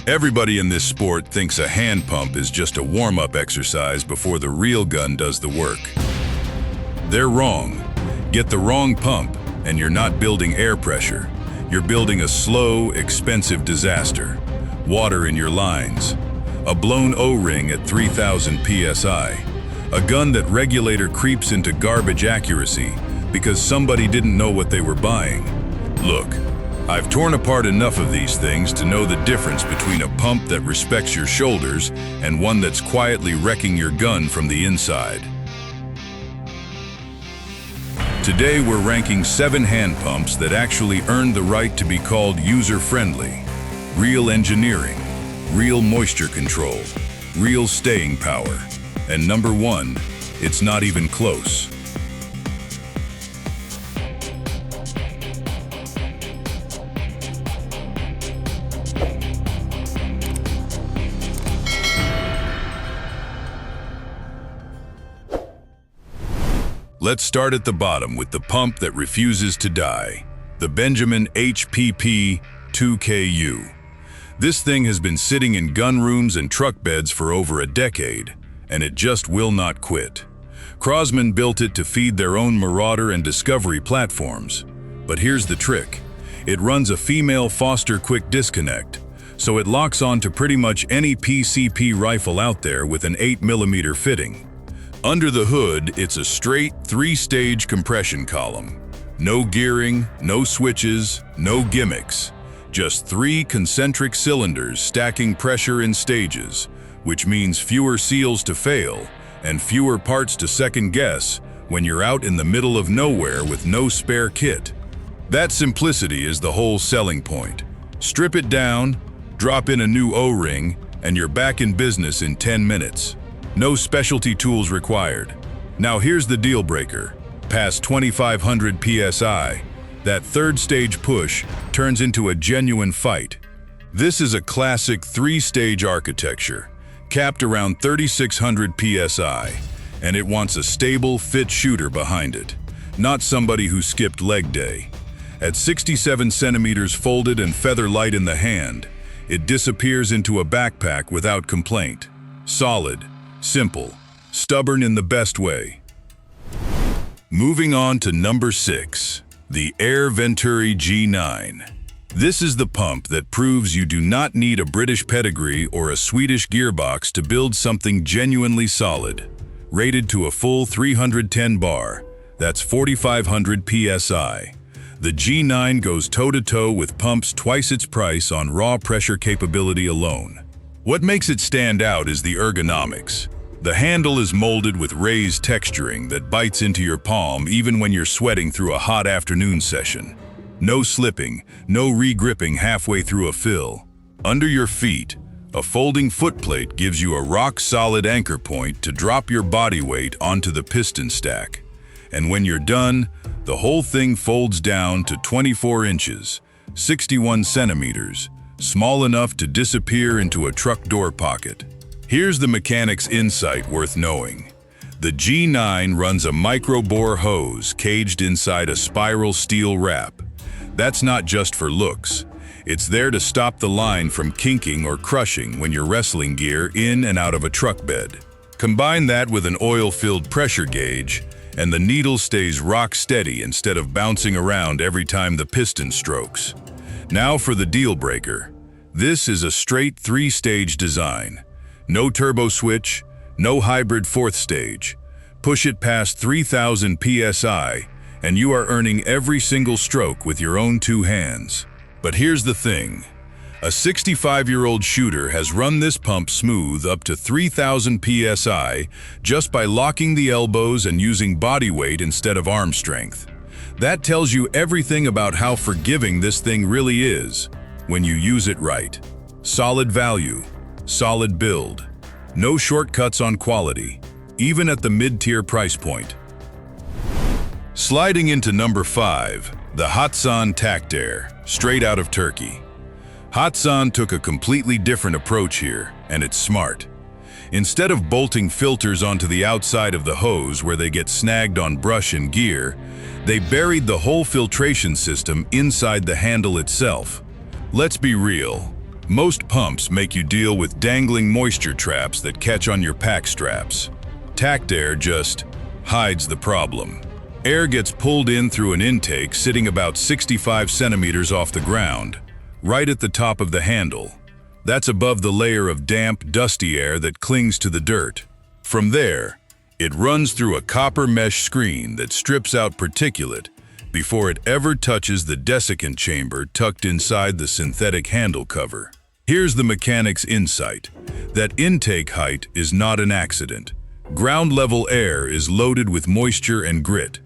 Everybody in this sport thinks a hand pump is just a warm-up exercise before the real gun does the work. They're wrong. Get the wrong pump, and you're not building air pressure. You're building a slow, expensive disaster. Water in your lines. A blown O-ring at 3,000 psi. A gun that regulator creeps into garbage accuracy because somebody didn't know what they were buying. Look, I've torn apart enough of these things to know the difference between a pump that respects your shoulders and one that's quietly wrecking your gun from the inside. Today we're ranking 7 hand pumps that actually earned the right to be called user-friendly. Real engineering, real moisture control, real staying power. And number 1, it's not even close. Let's start at the bottom with the pump that refuses to die, the Benjamin HPP 2KU. This thing has been sitting in gun rooms and truck beds for over a decade, and it just will not quit. Crosman built it to feed their own Marauder and Discovery platforms. But here's the trick. It runs a female Foster quick disconnect, so it locks on to pretty much any PCP rifle out there with an 8mm fitting. Under the hood, it's a straight 3-stage compression column. No gearing, no switches, no gimmicks. Just 3 concentric cylinders stacking pressure in stages, which means fewer seals to fail and fewer parts to second guess when you're out in the middle of nowhere with no spare kit. That simplicity is the whole selling point. Strip it down, drop in a new O-ring, and you're back in business in 10 minutes. No specialty tools required. Now here's the deal breaker. Past 2,500 psi, that 3rd stage push turns into a genuine fight. This is a classic 3-stage architecture, capped around 3,600 psi, and it wants a stable, fit shooter behind it, not somebody who skipped leg day. At 67 centimeters folded and feather light in the hand, it disappears into a backpack without complaint. Solid, simple, stubborn in the best way. Moving on to number 6, the Venturi G9. This is the pump that proves you do not need a British pedigree or a Swedish gearbox to build something genuinely solid. Rated to a full 310 bar, that's 4,500 psi. The G9 goes toe-to-toe with pumps twice its price on raw pressure capability alone. What makes it stand out is the ergonomics. The handle is molded with raised texturing that bites into your palm even when you're sweating through a hot afternoon session. No slipping, no re-gripping halfway through a fill. Under your feet, a folding footplate gives you a rock-solid anchor point to drop your body weight onto the piston stack. And when you're done, the whole thing folds down to 24 inches, 61 centimeters, small enough to disappear into a truck door pocket. Here's the mechanic's insight worth knowing. The G9 runs a micro-bore hose caged inside a spiral steel wrap. That's not just for looks. It's there to stop the line from kinking or crushing when you're wrestling gear in and out of a truck bed. Combine that with an oil-filled pressure gauge, and the needle stays rock steady instead of bouncing around every time the piston strokes. Now for the deal breaker. This is a straight 3-stage design. No turbo switch, no hybrid 4th stage. Push it past 3,000 psi, and you are earning every single stroke with your own 2 hands. But here's the thing. A 65-year-old shooter has run this pump smooth up to 3,000 psi just by locking the elbows and using body weight instead of arm strength. That tells you everything about how forgiving this thing really is when you use it right. Solid value, solid build, no shortcuts on quality, even at the mid-tier price point. Sliding into number 5, the Hatsan TactAir, straight out of Turkey. Hatsan took a completely different approach here, and it's smart. Instead of bolting filters onto the outside of the hose where they get snagged on brush and gear, they buried the whole filtration system inside the handle itself. Let's be real. Most pumps make you deal with dangling moisture traps that catch on your pack straps. TactAir just hides the problem. Air gets pulled in through an intake sitting about 65 centimeters off the ground, right at the top of the handle. That's above the layer of damp, dusty air that clings to the dirt. From there, it runs through a copper mesh screen that strips out particulate before it ever touches the desiccant chamber tucked inside the synthetic handle cover. Here's the mechanic's insight. That intake height is not an accident. Ground-level air is loaded with moisture and grit.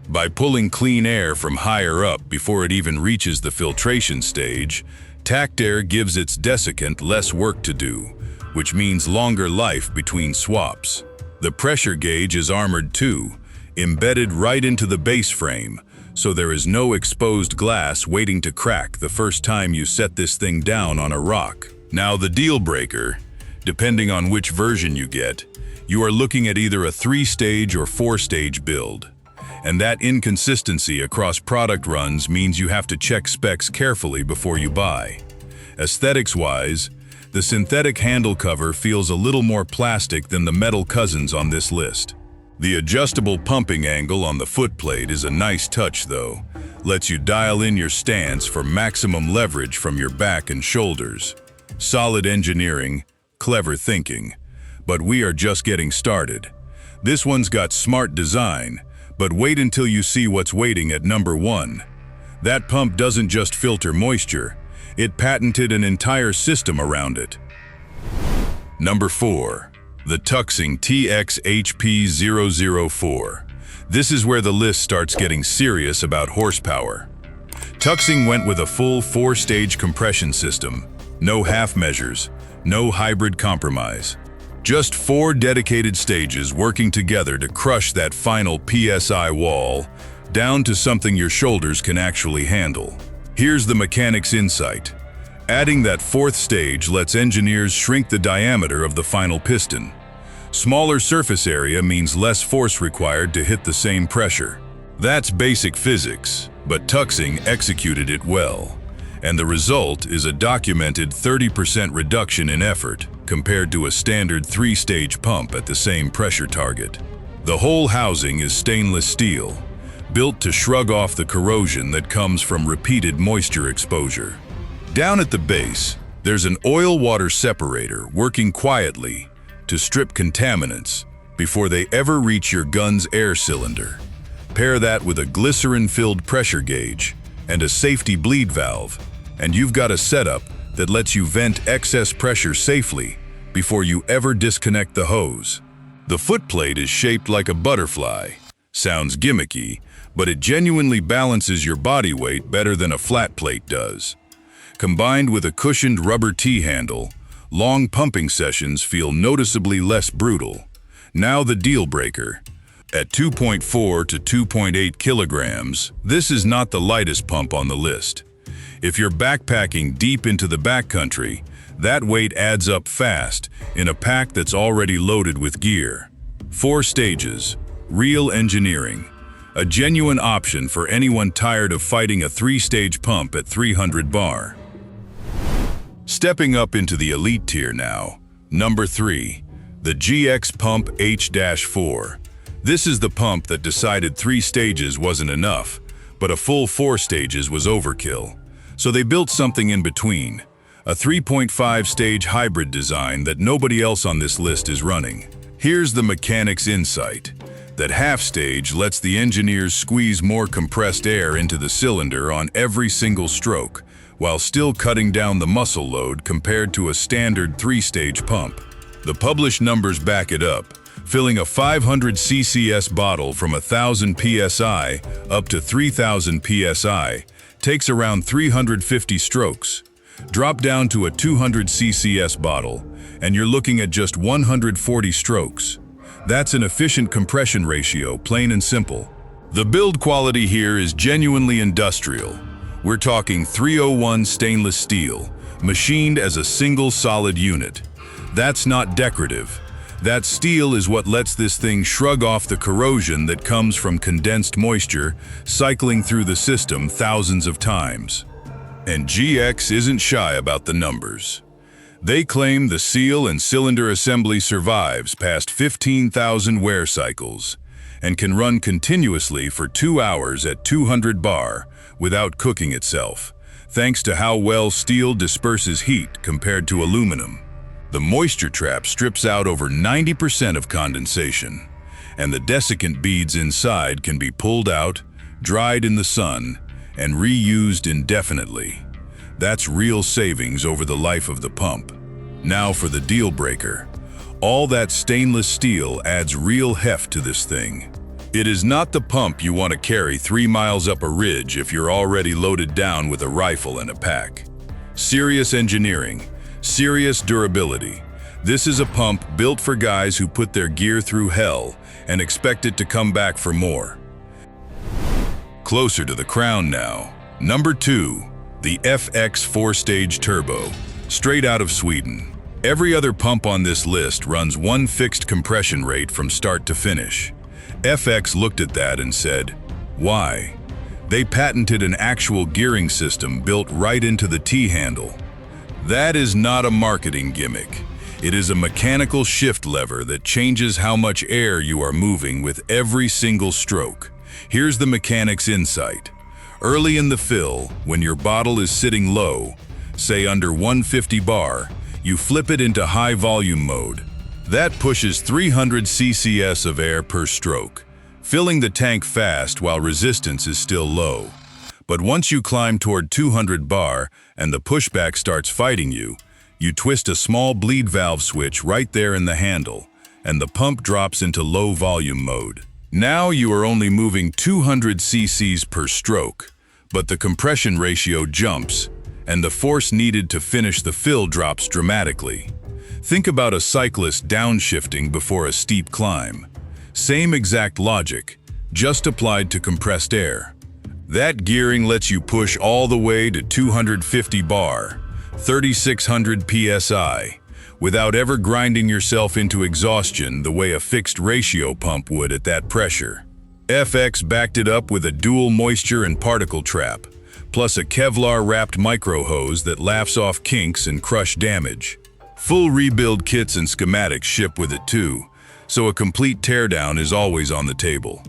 By pulling clean air from higher up before it even reaches the filtration stage, TactAir gives its desiccant less work to do, which means longer life between swaps. The pressure gauge is armored too, embedded right into the base frame, so there is no exposed glass waiting to crack the first time you set this thing down on a rock. Now the deal breaker, depending on which version you get, you are looking at either a 3-stage or 4-stage build. And that inconsistency across product runs means you have to check specs carefully before you buy. Aesthetics-wise, the synthetic handle cover feels a little more plastic than the metal cousins on this list. The adjustable pumping angle on the footplate is a nice touch though. Lets you dial in your stance for maximum leverage from your back and shoulders. Solid engineering, clever thinking. But we are just getting started. This one's got smart design, but wait until you see what's waiting at number 1. That pump doesn't just filter moisture, it patented an entire system around it. Number 4. The TUXING TX-HP004. This is where the list starts getting serious about horsepower. TUXING went with a full 4-stage compression system, no half measures, no hybrid compromise. Just 4 dedicated stages working together to crush that final PSI wall down to something your shoulders can actually handle. Here's the mechanic's insight. Adding that 4th stage lets engineers shrink the diameter of the final piston. Smaller surface area means less force required to hit the same pressure. That's basic physics, but TUXING executed it well. And the result is a documented 30% reduction in effort compared to a standard 3-stage pump at the same pressure target. The whole housing is stainless steel, built to shrug off the corrosion that comes from repeated moisture exposure. Down at the base, there's an oil-water separator working quietly to strip contaminants before they ever reach your gun's air cylinder. Pair that with a glycerin-filled pressure gauge and a safety bleed valve, and you've got a setup that lets you vent excess pressure safely before you ever disconnect the hose. The footplate is shaped like a butterfly. Sounds gimmicky, but it genuinely balances your body weight better than a flat plate does. Combined with a cushioned rubber T-handle, long pumping sessions feel noticeably less brutal. Now the deal breaker. At 2.4 to 2.8 kilograms, this is not the lightest pump on the list. If you're backpacking deep into the backcountry, that weight adds up fast in a pack that's already loaded with gear. 4 stages, real engineering. A genuine option for anyone tired of fighting a 3-stage pump at 300 bar. Stepping up into the elite tier now, number 3, the GX Pump H-4. This is the pump that decided 3 stages wasn't enough, but a full 4 stages was overkill. So they built something in between, a 3.5-stage hybrid design that nobody else on this list is running. Here's the mechanic's insight. That half-stage lets the engineers squeeze more compressed air into the cylinder on every single stroke, while still cutting down the muscle load compared to a standard 3-stage pump. The published numbers back it up. Filling a 500 CCS bottle from 1,000 PSI up to 3,000 PSI takes around 350 strokes. Drop down to a 200 CCS bottle, and you're looking at just 140 strokes. That's an efficient compression ratio, plain and simple. The build quality here is genuinely industrial. We're talking 301 stainless steel, machined as a single solid unit. That's not decorative. That steel is what lets this thing shrug off the corrosion that comes from condensed moisture cycling through the system thousands of times. And GX isn't shy about the numbers. They claim the seal and cylinder assembly survives past 15,000 wear cycles and can run continuously for 2 hours at 200 bar without cooking itself, thanks to how well steel disperses heat compared to aluminum. The moisture trap strips out over 90% of condensation, and the desiccant beads inside can be pulled out, dried in the sun, and reused indefinitely. That's real savings over the life of the pump. Now for the deal breaker. All that stainless steel adds real heft to this thing. It is not the pump you want to carry 3 miles up a ridge if you're already loaded down with a rifle and a pack. Serious engineering, serious durability. This is a pump built for guys who put their gear through hell and expect it to come back for more. Closer to the crown now. Number 2, the FX 4-stage turbo, straight out of Sweden. Every other pump on this list runs one fixed compression rate from start to finish. FX looked at that and said, why? They patented an actual gearing system built right into the T-handle. That is not a marketing gimmick. It is a mechanical shift lever that changes how much air you are moving with every single stroke. Here's the mechanic's insight. Early in the fill, when your bottle is sitting low, say under 150 bar, you flip it into high volume mode. That pushes 300 ccs of air per stroke, filling the tank fast while resistance is still low. But once you climb toward 200 bar and the pushback starts fighting you, you twist a small bleed valve switch right there in the handle, and the pump drops into low volume mode. Now you are only moving 200 cc's per stroke, but the compression ratio jumps, and the force needed to finish the fill drops dramatically. Think about a cyclist downshifting before a steep climb. Same exact logic, just applied to compressed air. That gearing lets you push all the way to 250 bar, 3,600 psi, without ever grinding yourself into exhaustion the way a fixed ratio pump would at that pressure. FX backed it up with a dual moisture and particle trap, plus a Kevlar-wrapped micro hose that laughs off kinks and crush damage. Full rebuild kits and schematics ship with it too, so a complete teardown is always on the table.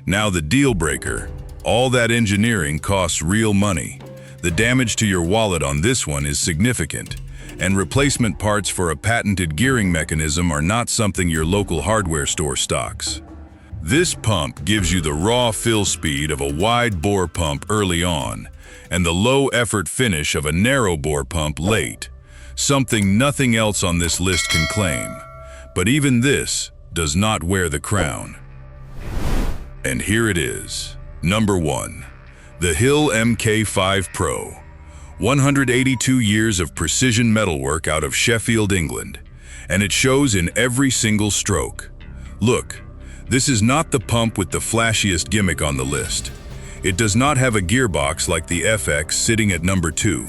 Now the deal breaker. All that engineering costs real money. The damage to your wallet on this one is significant, and replacement parts for a patented gearing mechanism are not something your local hardware store stocks. This pump gives you the raw fill speed of a wide bore pump early on, and the low effort finish of a narrow bore pump late. Something nothing else on this list can claim. But even this does not wear the crown. And here it is. Number 1. The Hill MK5 Pro. 182 years of precision metalwork out of Sheffield, England. And it shows in every single stroke. Look, this is not the pump with the flashiest gimmick on the list. It does not have a gearbox like the FX sitting at number 2.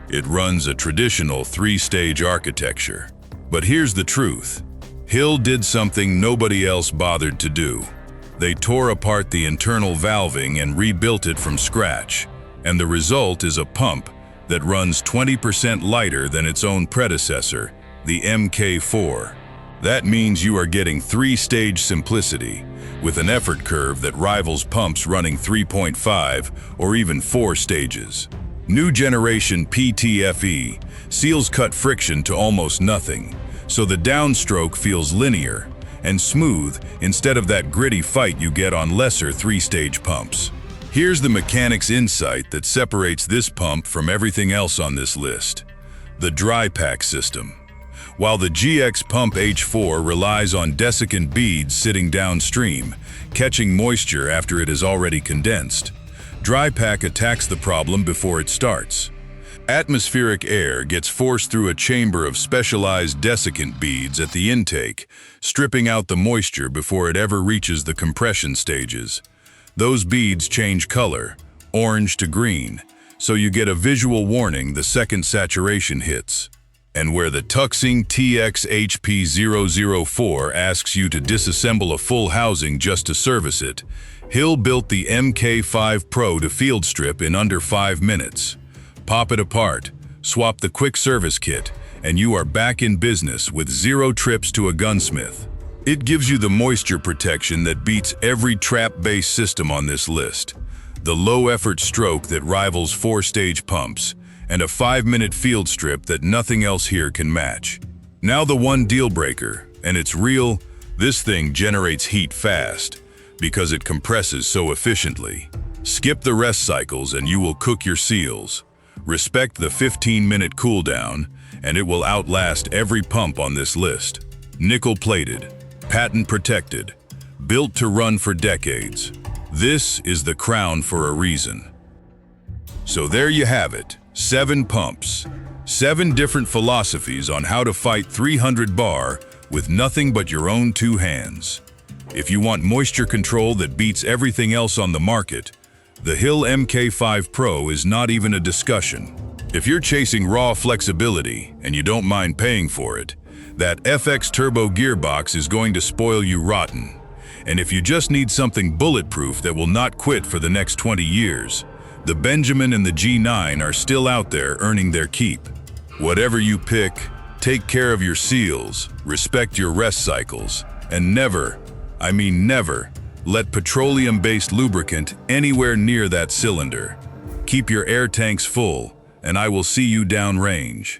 It runs a traditional 3-stage architecture. But here's the truth. Hill did something nobody else bothered to do. They tore apart the internal valving and rebuilt it from scratch, and the result is a pump that runs 20% lighter than its own predecessor, the MK4. That means you are getting 3-stage simplicity, with an effort curve that rivals pumps running 3.5 or even 4 stages. New generation PTFE seals cut friction to almost nothing, so the downstroke feels linear and smooth instead of that gritty fight you get on lesser 3-stage pumps. Here's the mechanic's insight that separates this pump from everything else on this list: the dry pack system. While the GX Pump H4 relies on desiccant beads sitting downstream, catching moisture after it is already condensed, dry pack attacks the problem before it starts. Atmospheric air gets forced through a chamber of specialized desiccant beads at the intake, stripping out the moisture before it ever reaches the compression stages. Those beads change color, orange to green, so you get a visual warning the second saturation hits. And where the TUXING TXHP004 asks you to disassemble a full housing just to service it, Hill built the MK5 Pro to field strip in under 5 minutes. Pop it apart, swap the quick service kit, and you are back in business with 0 trips to a gunsmith. It gives you the moisture protection that beats every trap-based system on this list, the low-effort stroke that rivals 4-stage pumps, and a 5-minute field strip that nothing else here can match. Now the one deal breaker, and it's real, this thing generates heat fast because it compresses so efficiently. Skip the rest cycles and you will cook your seals. Respect the 15-minute cooldown, and it will outlast every pump on this list. Nickel-plated, patent-protected, built to run for decades. This is the crown for a reason. So there you have it, 7 pumps. 7 different philosophies on how to fight 300 bar with nothing but your own 2 hands. If you want moisture control that beats everything else on the market, the Hill MK5 Pro is not even a discussion. If you're chasing raw flexibility and you don't mind paying for it, that FX Turbo gearbox is going to spoil you rotten. And if you just need something bulletproof that will not quit for the next 20 years, the Benjamin and the G9 are still out there earning their keep. Whatever you pick, take care of your seals, respect your rest cycles, and never, I mean never, let petroleum-based lubricant anywhere near that cylinder. Keep your air tanks full, and I will see you downrange.